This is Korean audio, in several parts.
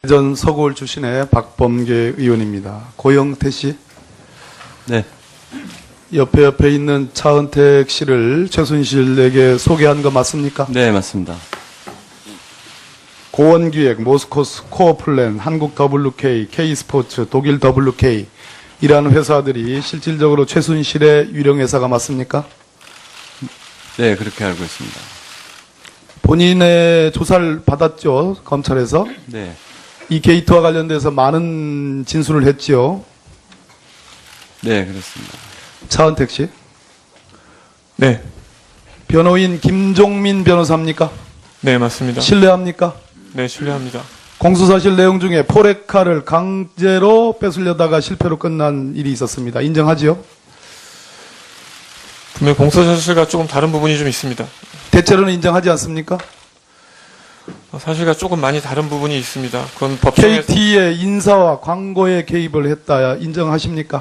전 서울 출신의 박범계 의원입니다. 고영태 씨, 네. 옆에 있는 차은택 씨를 최순실에게 소개한 거 맞습니까? 네, 맞습니다. 고원기획, 모스코스 코어플랜, 한국 WK, K스포츠, 독일 WK 이라는 회사들이 실질적으로 최순실의 유령 회사가 맞습니까? 네, 그렇게 알고 있습니다. 본인의 조사를 받았죠, 검찰에서. 네. 이 게이트와 관련돼서 많은 진술을 했지요. 네, 그렇습니다. 차은택 씨. 네, 변호인 김종민 변호사입니까? 네, 맞습니다. 신뢰합니까? 네, 신뢰합니다. 공수사실 내용 중에 포레카를 강제로 뺏으려다가 실패로 끝난 일이 있었습니다. 인정하지요? 분명 공소사실과 조금 다른 부분이 좀 있습니다. 대체로는 인정하지 않습니까? 사실과 조금 많이 다른 부분이 있습니다. 그건 법정에서 KT의 인사와 광고에 개입을 했다 인정하십니까?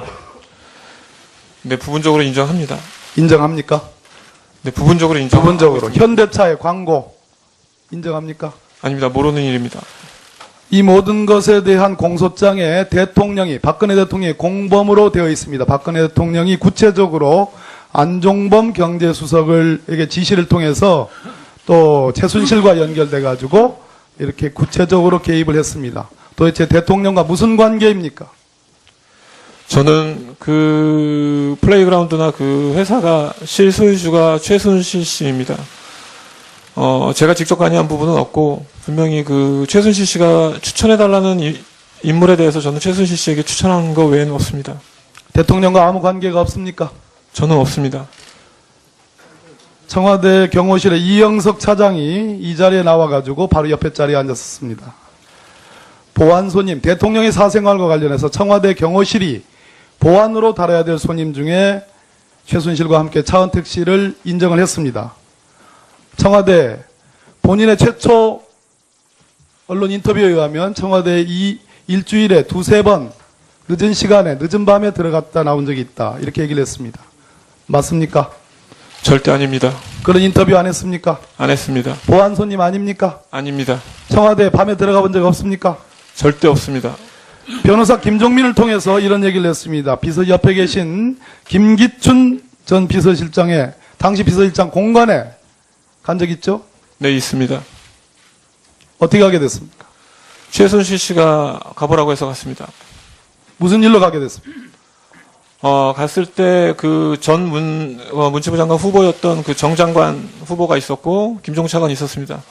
네, 부분적으로 인정합니다. 인정합니까? 네, 부분적으로 인정합니다. 부분적으로. 현대차의 광고 인정합니까? 아닙니다. 모르는 일입니다. 이 모든 것에 대한 공소장에 대통령이, 박근혜 대통령이 공범으로 되어 있습니다. 박근혜 대통령이 구체적으로 안종범 경제수석에게 지시를 통해서 또 최순실과 연결돼 가지고 이렇게 구체적으로 개입을 했습니다. 도대체 대통령과 무슨 관계입니까? 저는 그 플레이그라운드나 그 회사가 실소유주가 최순실 씨입니다. 제가 직접 관여한 부분은 없고 분명히 그 최순실 씨가 추천해달라는 인물에 대해서 저는 최순실 씨에게 추천한 거 외에는 없습니다. 대통령과 아무 관계가 없습니까? 저는 없습니다. 청와대 경호실의 이영석 차장이 이 자리에 나와가지고 바로 옆에 자리에 앉았습니다. 보안 손님, 대통령의 사생활과 관련해서 청와대 경호실이 보안으로 다뤄야 될 손님 중에 최순실과 함께 차은택 씨를 인정을 했습니다. 청와대 본인의 최초 언론 인터뷰에 의하면 청와대 이 일주일에 두세 번 늦은 시간에 늦은 밤에 들어갔다 나온 적이 있다 이렇게 얘기를 했습니다. 맞습니까? 절대 아닙니다. 그런 인터뷰 안 했습니까? 안 했습니다. 보안 손님 아닙니까? 아닙니다. 청와대 밤에 들어가 본 적 없습니까? 절대 없습니다. 변호사 김종민을 통해서 이런 얘기를 했습니다. 옆에 계신 김기춘 전 비서실장의 당시 비서실장 공간에 간 적 있죠? 네, 있습니다. 어떻게 가게 됐습니까? 최순실 씨가 가보라고 해서 갔습니다. 무슨 일로 가게 됐습니까? 갔을 때 그 전 문체부 장관 후보였던 그 정 장관 후보가 있었고 김종 차관이 있었습니다.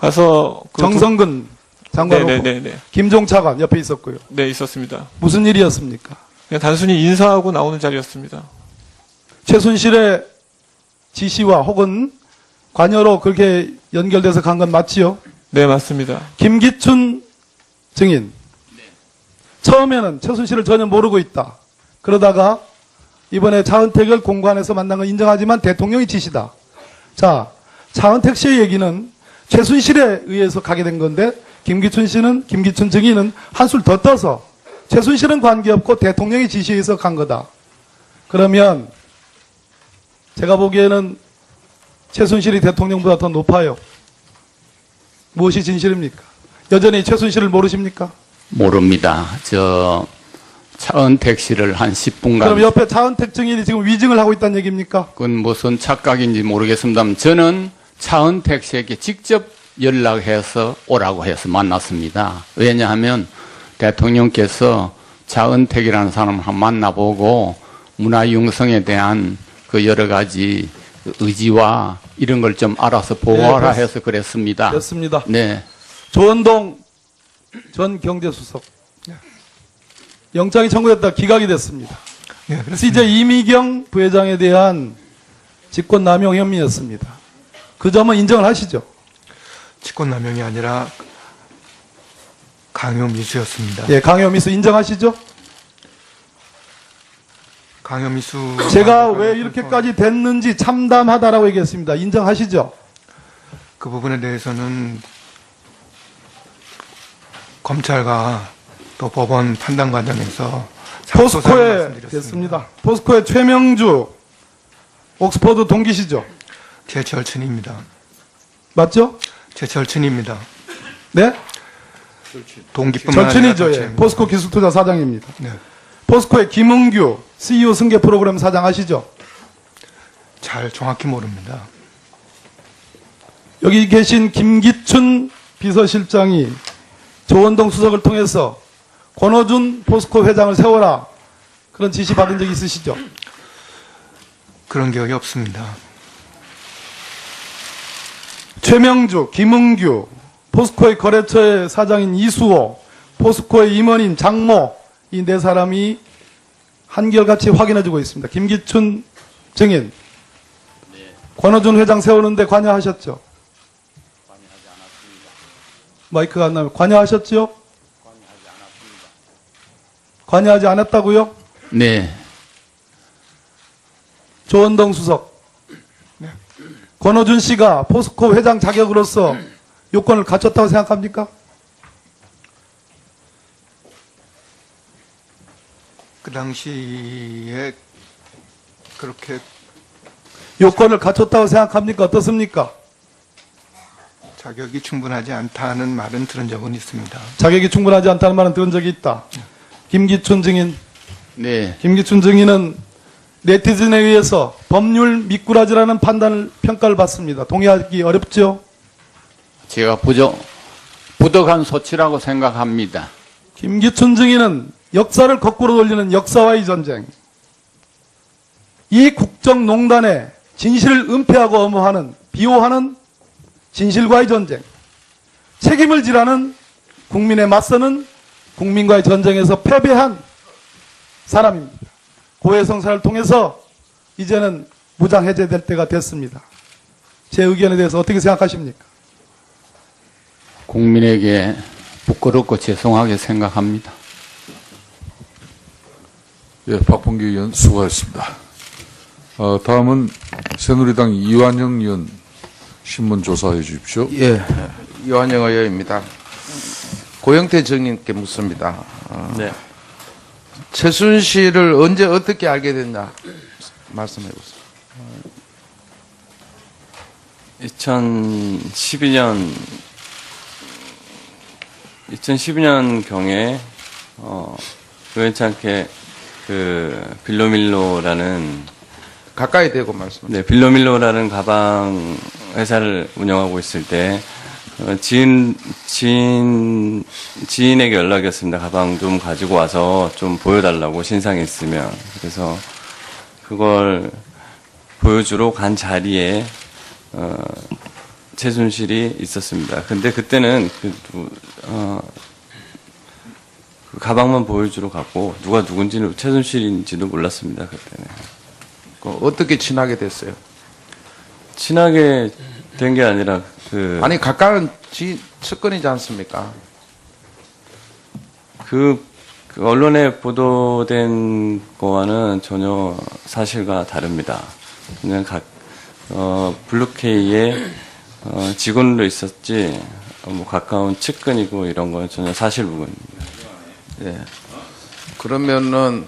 가서 그 정성근 장관 후보, 네네네. 김종 차관 옆에 있었고요. 네, 있었습니다. 무슨 일이었습니까? 그냥 단순히 인사하고 나오는 자리였습니다. 최순실의 지시와 혹은 관여로 그렇게 연결돼서 간 건 맞지요? 네, 맞습니다. 김기춘 증인. 처음에는 최순실을 전혀 모르고 있다. 그러다가 이번에 차은택을 공관에서 만난 건 인정하지만 대통령이 지시다. 자, 차은택 씨의 얘기는 최순실에 의해서 가게 된 건데 김기춘 증인은 한술 더 떠서 최순실은 관계없고 대통령의 지시에 의해서 간 거다. 그러면 제가 보기에는 최순실이 대통령보다 더 높아요. 무엇이 진실입니까? 여전히 최순실을 모르십니까? 모릅니다. 차은택 씨를 한 10분간. 그럼 옆에 차은택 증인이 지금 위증을 하고 있다는 얘기입니까? 그건 무슨 착각인지 모르겠습니다만 저는 차은택 씨에게 직접 연락해서 오라고 해서 만났습니다. 왜냐하면 대통령께서 차은택이라는 사람을 한번 만나보고 문화융성에 대한 그 여러 가지 의지와 이런 걸 좀 알아서 보호하라 해서 그랬습니다. 됐습니다. 네. 조원동 전 경제수석. 영장이 청구됐다 기각이 됐습니다. 그래서 이제 이미경 부회장에 대한 직권남용 혐의였습니다. 그 점은 인정을 하시죠? 직권남용이 아니라 강요미수였습니다. 예, 강요미수 인정하시죠? 강요미수. 제가 왜 이렇게까지 됐는지 참담하다라고 얘기했습니다. 인정하시죠? 그 부분에 대해서는 검찰과 또 법원 판단 과정에서 포스코에 됐습니다. 포스코의 최명주 옥스퍼드 동기시죠? 제 절친입니다. 맞죠? 제 절친입니다. 네? 동기뿐만 아니라 절친이죠. 예. 자체입니다. 포스코 기술투자 사장입니다. 네. 포스코의 김은규 CEO 승계 프로그램 사장 아시죠? 잘 정확히 모릅니다. 여기 계신 김기춘 비서실장이 조원동 수석을 통해서 권호준 포스코 회장을 세워라 그런 지시 받은 적 있으시죠? 그런 기억이 없습니다. 최명주, 김은규, 포스코의 거래처의 사장인 이수호, 포스코의 임원인 장모 이 네 사람이 한결같이 확인해주고 있습니다. 김기춘 증인, 권호준 회장 세우는데 관여하셨죠? 관여하지 않았습니다. 마이크가 안 나면 관여하셨죠? 관여하지 않았다고요? 네. 조원동 수석. 권호준 씨가 포스코 회장 자격으로서 요건을 갖췄다고 생각합니까? 그 당시에 그렇게 요건을 갖췄다고 생각합니까? 어떻습니까? 자격이 충분하지 않다는 말은 들은 적은 있습니다. 자격이 충분하지 않다는 말은 들은 적이 있다. 김기춘 증인. 네. 김기춘 증인은 네티즌에 의해서 법률 미꾸라지라는 평가를 받습니다. 동의하기 어렵죠? 제가 부덕한 소치라고 생각합니다. 김기춘 증인은 역사를 거꾸로 돌리는 역사와의 전쟁, 이 국정농단에 진실을 은폐하고 엄호하는 비호하는 진실과의 전쟁, 책임을 지라는 국민에 맞서는 국민과의 전쟁에서 패배한 사람입니다. 고해성사를 통해서 이제는 무장 해제될 때가 됐습니다. 제 의견에 대해서 어떻게 생각하십니까? 국민에게 부끄럽고 죄송하게 생각합니다. 예, 박봉기 의원 수고하셨습니다. 다음은 새누리당 이완영 의원 신문 조사해 주십시오. 예, 이완영 의원입니다. 고영태 정님께 묻습니다. 네. 최순실을 언제 어떻게 알게 됐냐 말씀해 보세요. 2012년 경에 우연찮게 빌로밀로라는 가까이 대고 말씀하세요. 네, 빌로밀로라는 가방 회사를 운영하고 있을 때 지인에게 연락이 왔습니다. 가방 좀 가지고 와서 좀 보여달라고 신상이 있으면. 그래서 그걸 보여주러 간 자리에 최순실이 있었습니다. 근데 그때는 그 가방만 보여주러 갔고 누가 누군지는 최순실인지도 몰랐습니다. 그때는. 어떻게 친하게 됐어요? 친하게 된 게 아니라 아니 가까운 측근이지 않습니까? 그 언론에 보도된 거와는 전혀 사실과 다릅니다. 그냥 블루케이의 직원으로 있었지 뭐 가까운 측근이고 이런 건 전혀 사실 무근입니다. 예. 그러면은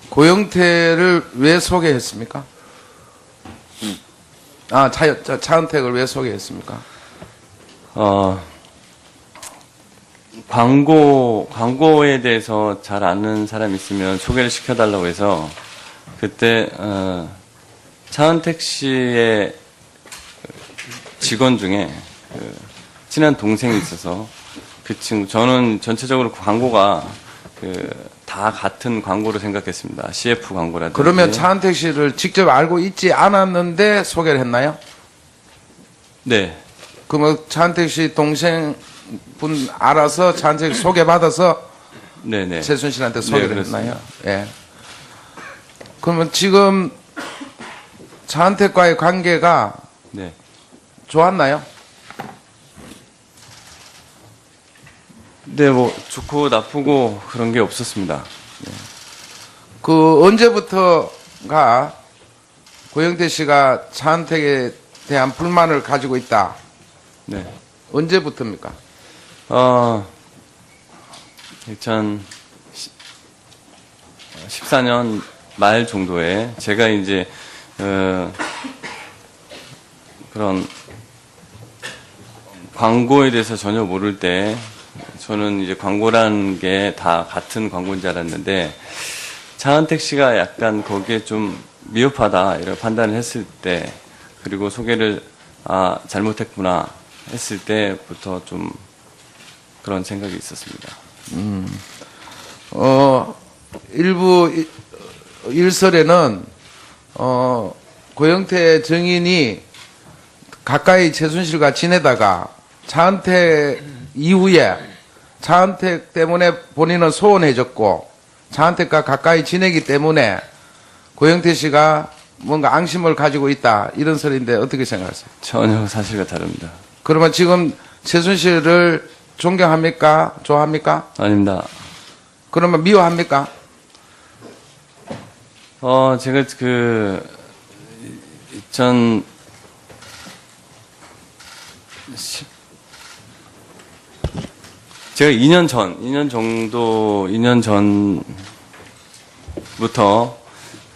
고영태를 왜 소개했습니까? 차은택을 왜 소개했습니까? 광고에 대해서 잘 아는 사람이 있으면 소개를 시켜달라고 해서 그때 차은택 씨의 직원 중에 친한 동생이 있어서 그 친구, 저는 전체적으로 광고가 다 같은 광고로 생각했습니다. CF 광고라든지. 그러면 차은택 씨를 직접 알고 있지 않았는데 소개를 했나요? 네. 그러면 차은택 씨 동생 분 알아서 차은택 소개받아서 네네. 최순실한테 소개를 네, 했나요? 예. 그러면 지금 차은택과의 관계가 네. 좋았나요? 네, 뭐 좋고 나쁘고 그런 게 없었습니다. 그 언제부터가 고영태 씨가 차은택에 대한 불만을 가지고 있다. 네. 언제부터입니까? 2014년 말 정도에 제가 이제 그런 광고에 대해서 전혀 모를 때 저는 이제 광고라는 게 다 같은 광고인 줄 알았는데 차은택 씨가 약간 거기에 좀 미흡하다 이런 판단을 했을 때 그리고 소개를 잘못했구나 했을 때부터 좀 그런 생각이 있었습니다. 일부 일설에는 고영태 정인이 가까이 최순실과 지내다가 차은택 이후에 차은택 때문에 본인은 소원해졌고 차은택과 가까이 지내기 때문에 고영태 씨가 뭔가 앙심을 가지고 있다 이런 설인데 어떻게 생각하세요? 전혀 사실과 다릅니다. 그러면 지금 최순실을 존경합니까? 좋아합니까? 아닙니다. 그러면 미워합니까? 제가 제가 2년 전부터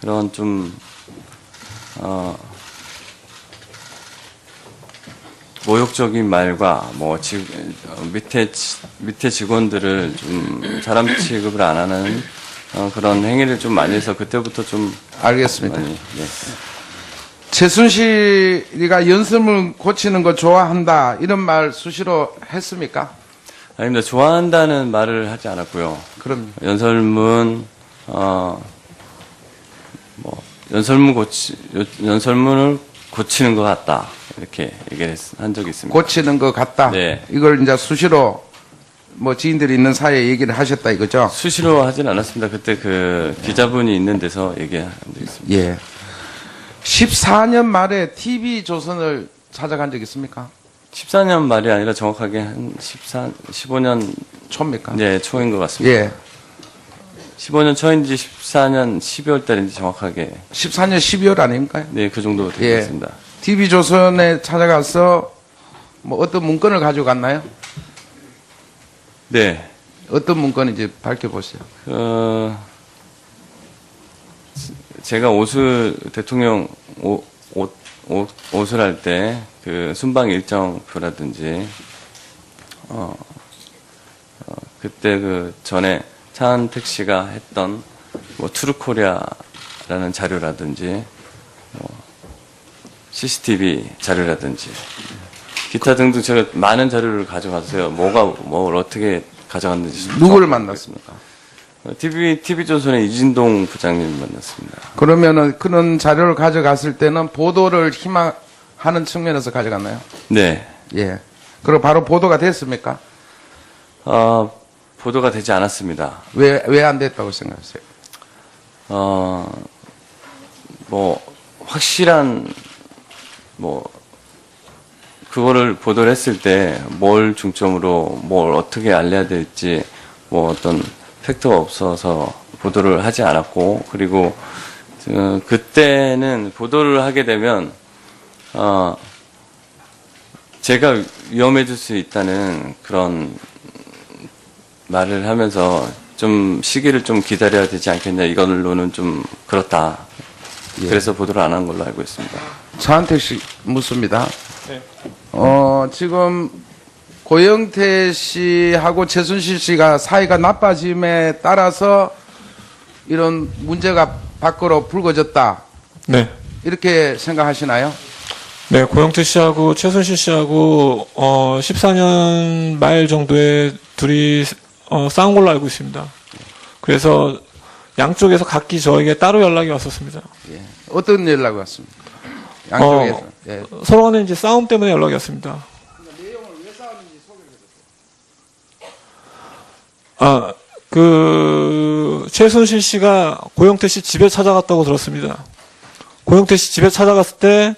그런 좀, 모욕적인 말과 밑에 직원들을 좀 사람 취급을 안 하는 그런 행위를 좀 많이 해서 그때부터 좀 알겠습니다. 많이, 예. 최순실이가 연설문 고치는 거 좋아한다 이런 말 수시로 했습니까? 아닙니다. 좋아한다는 말을 하지 않았고요. 그럼 연설문을 고치는 것 같다. 이렇게 얘기를 한 적이 있습니다. 고치는 것 같다. 네. 이걸 이제 수시로 지인들이 있는 사이에 얘기를 하셨다 이거죠? 수시로 하진 않았습니다. 그때 그 기자분이 있는 데서 얘기한 적이 있습니다. 예. 14년 말에 TV조선을 찾아간 적 있습니까? 14년 말이 아니라 정확하게 한 15년 초입니까? 네, 초인 것 같습니다. 예. 15년 초인지 14년 12월 달인지 정확하게 14년 12월 아닙니까? 네, 그 정도 예. 되겠습니다. TV조선에 찾아가서 어떤 문건을 가지고 갔나요? 네. 어떤 문건인지 밝혀보세요. 제가 대통령 옷을 할 때 그 순방 일정표라든지 그때 그 전에 차은택 씨가 했던 트루코리아라는 자료라든지 CCTV 자료라든지 기타 등등 제가 많은 자료를 가져갔어요. 뭘 어떻게 가져갔는지. 누구를 만났습니까? TV조선의 이진동 부장님 만났습니다. 그러면은 그런 자료를 가져갔을 때는 보도를 희망하는 측면에서 가져갔나요? 네. 예. 그리고 바로 보도가 됐습니까? 보도가 되지 않았습니다. 왜 안 됐다고 생각하세요? 확실한, 그거를 보도를 했을 때 뭘 중점으로 뭘 어떻게 알려야 될지 어떤 팩트가 없어서 보도를 하지 않았고, 그리고 그때는 보도를 하게 되면 제가 위험해질 수 있다는 그런 말을 하면서 좀 시기를 좀 기다려야 되지 않겠냐, 이걸로는 좀 그렇다. 예. 그래서 보도를 안 한 걸로 알고 있습니다. 차은택 씨 묻습니다. 네. 지금 고영태 씨하고 최순실 씨가 사이가 나빠짐에 따라서 이런 문제가 밖으로 불거졌다. 네. 이렇게 생각하시나요? 네, 고영태 씨하고 최순실 씨하고 14년 말 정도에 둘이 싸운 걸로 알고 있습니다. 그래서 양쪽에서 각기 저에게 따로 연락이 왔었습니다. 예. 어떤 연락이 왔습니까? 양쪽에서. 예. 서로 간에 이제 싸움 때문에 연락이 왔습니다. 최순실 씨가 고영태 씨 집에 찾아갔다고 들었습니다. 고영태 씨 집에 찾아갔을 때,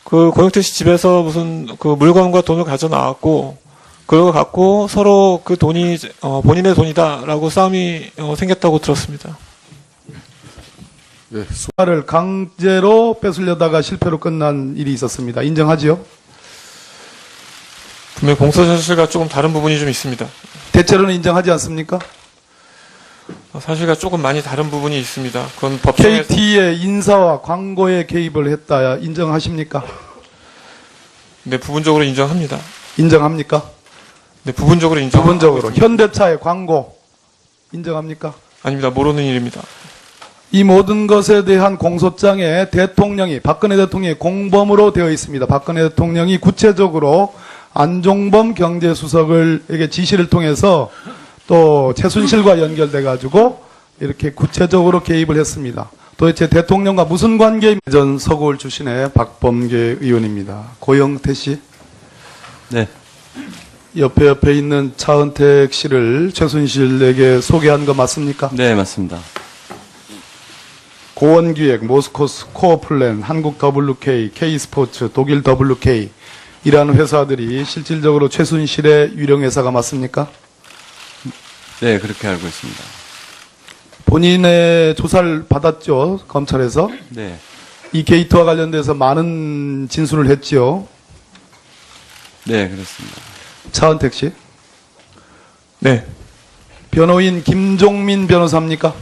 고영태 씨 집에서 무슨 물건과 돈을 가져 나왔고, 그걸 갖고 서로 그 돈이, 본인의 돈이다라고 싸움이 생겼다고 들었습니다. 예, 수사를 강제로 뺏으려다가 실패로 끝난 일이 있었습니다. 인정하지요? 분명히 공소 사실과 조금 다른 부분이 좀 있습니다. 대체로는 인정하지 않습니까? 사실과 조금 많이 다른 부분이 있습니다. 그건 법정에서 KT의 인사와 광고에 개입을 했다 인정하십니까? 네, 부분적으로 인정합니다. 인정합니까? 네, 부분적으로 인정. 부분적으로. 현대차의 광고 인정합니까? 아닙니다. 모르는 일입니다. 이 모든 것에 대한 공소장에 대통령이, 박근혜 대통령이 공범으로 되어 있습니다. 박근혜 대통령이 구체적으로 안종범 경제수석에게 지시를 통해서 또 최순실과 연결돼 가지고 이렇게 구체적으로 개입을 했습니다. 도대체 대통령과 무슨 관계입니까? 전 서구울 출신의 박범계 의원입니다. 고영태 씨, 네. 옆에 있는 차은택 씨를 최순실에게 소개한 거 맞습니까? 네, 맞습니다. 고원기획, 모스코스 코어플랜, 한국 WK, K스포츠, 독일 WK 이라는 회사들이 실질적으로 최순실의 유령회사가 맞습니까? 네, 그렇게 알고 있습니다. 본인의 조사를 받았죠, 검찰에서. 네. 이 게이트와 관련돼서 많은 진술을 했지요. 네, 그렇습니다. 차은택 씨. 네. 변호인 김종민 변호사입니까?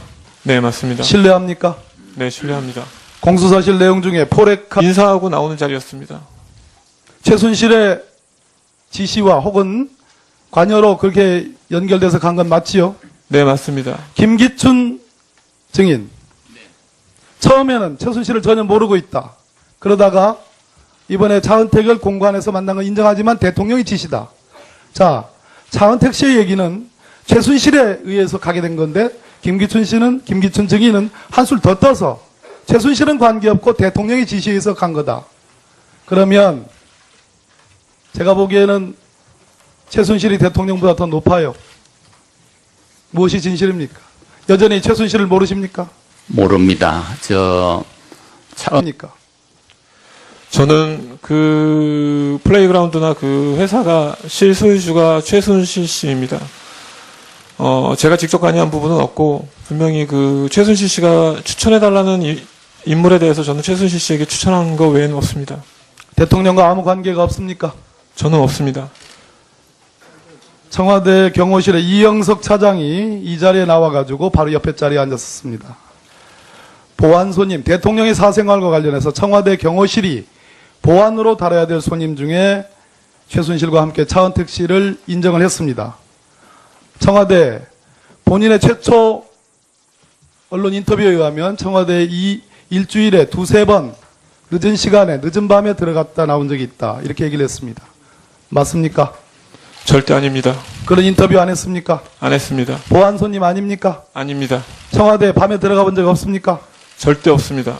네, 맞습니다. 신뢰합니까? 네, 신뢰합니다. 공수사실 내용 중에 포레카 인사하고 나오는 자리였습니다. 최순실의 지시와 혹은 관여로 그렇게 연결돼서 간 건 맞지요? 네, 맞습니다. 김기춘 증인. 처음에는 최순실을 전혀 모르고 있다. 그러다가 이번에 차은택을 공관에서 만난 건 인정하지만 대통령이 지시다. 자, 차은택 씨의 얘기는 최순실에 의해서 가게 된 건데 김기춘 증인은 한술 더 떠서 최순실은 관계없고 대통령의 지시에 의해서 간 거다. 그러면 제가 보기에는 최순실이 대통령보다 더 높아요. 무엇이 진실입니까? 여전히 최순실을 모르십니까? 모릅니다. 입니까? 저는 그 플레이그라운드나 그 회사가 실소유주가 최순실 씨입니다. 제가 직접 관여한 부분은 없고 분명히 그 최순실 씨가 추천해달라는 인물에 대해서 저는 최순실 씨에게 추천한 거 외에는 없습니다. 대통령과 아무 관계가 없습니까? 저는 없습니다. 청와대 경호실의 이영석 차장이 이 자리에 나와가지고 바로 옆에 자리에 앉았습니다. 보안 손님, 대통령의 사생활과 관련해서 청와대 경호실이 보안으로 다뤄야 될 손님 중에 최순실과 함께 차은택 씨를 인정을 했습니다. 청와대 본인의 최초 언론 인터뷰에 의하면 청와대 이 일주일에 두세 번 늦은 시간에 늦은 밤에 들어갔다 나온 적이 있다. 이렇게 얘기를 했습니다. 맞습니까? 절대 아닙니다. 그런 인터뷰 안 했습니까? 안 했습니다. 보안 손님 아닙니까? 아닙니다. 청와대 밤에 들어가 본 적 없습니까? 절대 없습니다.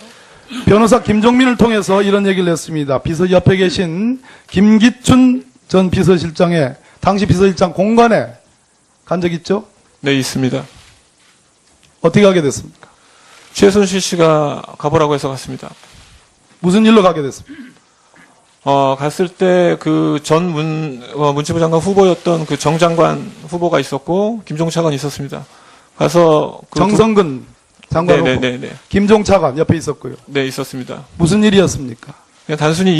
변호사 김종민을 통해서 이런 얘기를 했습니다. 옆에 계신 김기춘 전 비서실장의 당시 비서실장 공관에 간 적 있죠? 네, 있습니다. 어떻게 가게 됐습니까? 최순실 씨가 가보라고 해서 갔습니다. 무슨 일로 가게 됐습니까? 갔을 때 그 전 문체부 장관 후보였던 그 정 장관 후보가 있었고 김종 차관이 있었습니다. 가서 정성근 장관 후보, 네네네. 김종 차관 옆에 있었고요. 네, 있었습니다. 무슨 일이었습니까? 그냥 단순히